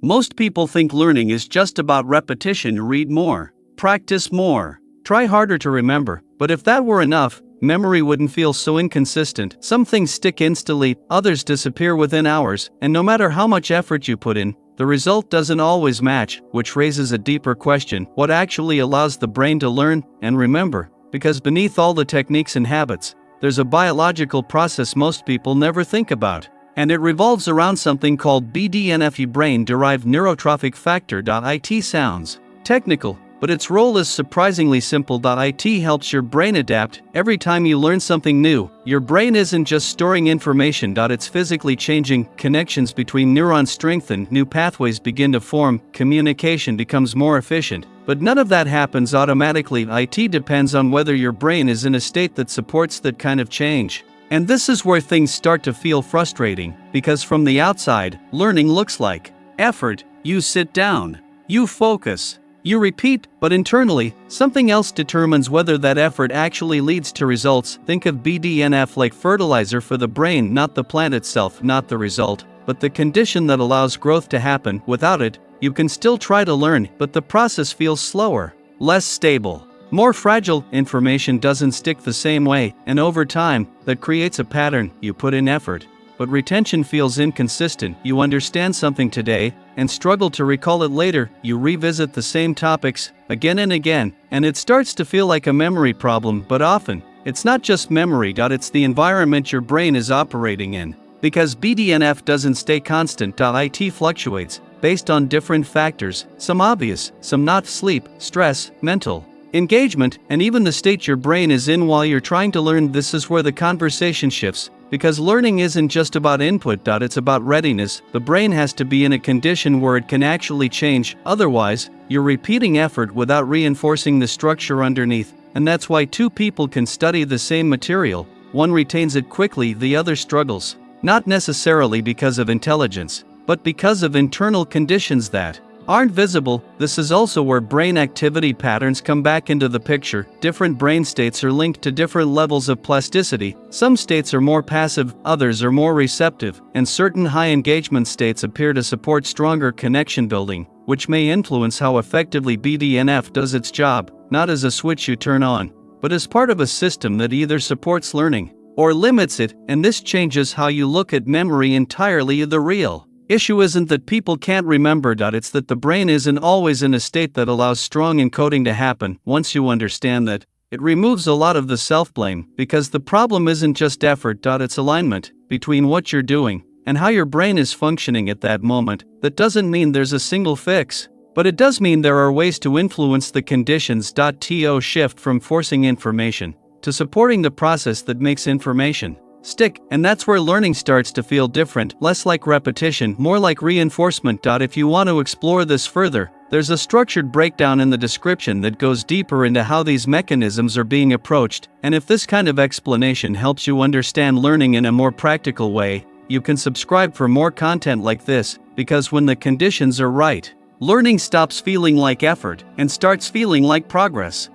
Most people think learning is just about repetition. Read more, practice more, try harder to remember, but if that were enough, memory wouldn't feel so inconsistent. Some things stick instantly, others disappear within hours, and no matter how much effort you put in, the result doesn't always match, which raises a deeper question: what actually allows the brain to learn and remember? Because beneath all the techniques and habits, there's a biological process most people never think about. And it revolves around something called BDNF, brain-derived neurotrophic factor. It sounds technical, but its role is surprisingly simple. It helps your brain adapt. Every time you learn something new, your brain isn't just storing information, it's physically changing. Connections between neurons strengthen, new pathways begin to form, communication becomes more efficient. But none of that happens automatically. It depends on whether your brain is in a state that supports that kind of change. And this is where things start to feel frustrating, because from the outside, learning looks like effort. You sit down, you focus, you repeat, but internally, something else determines whether that effort actually leads to results. Think of BDNF like fertilizer for the brain, not the plant itself, not the result, but the condition that allows growth to happen. Without it, you can still try to learn, but the process feels slower, less stable, more fragile. Information doesn't stick the same way, and over time, that creates a pattern. You put in effort, but retention feels inconsistent. You understand something today and struggle to recall it later. You revisit the same topics again and again, and it starts to feel like a memory problem. But often, it's not just memory, it's the environment your brain is operating in. Because BDNF doesn't stay constant, it fluctuates based on different factors, some obvious, some not: sleep, stress, mental engagement, and even the state your brain is in while you're trying to learn. This is where the conversation shifts, because learning isn't just about input, it's about readiness. The brain has to be in a condition where it can actually change, otherwise, you're repeating effort without reinforcing the structure underneath. And that's why two people can study the same material, one retains it quickly, the other struggles. Not necessarily because of intelligence, but because of internal conditions that aren't visible. This is also where brain activity patterns come back into the picture. Different brain states are linked to different levels of plasticity. Some states are more passive, others are more receptive, and certain high engagement states appear to support stronger connection building, which may influence how effectively BDNF does its job, not as a switch you turn on, but as part of a system that either supports learning or limits it. And this changes how you look at memory entirely. The real issue isn't that people can't remember, it's that the brain isn't always in a state that allows strong encoding to happen. Once you understand that, it removes a lot of the self-blame, because the problem isn't just effort, it's alignment between what you're doing and how your brain is functioning at that moment. That doesn't mean there's a single fix, but it does mean there are ways to influence the conditions. To shift from forcing information to supporting the process that makes information stick, and that's where learning starts to feel different, less like repetition, more like reinforcement. If you want to explore this further, there's a structured breakdown in the description that goes deeper into how these mechanisms are being approached. And if this kind of explanation helps you understand learning in a more practical way, you can subscribe for more content like this, because when the conditions are right, learning stops feeling like effort and starts feeling like progress.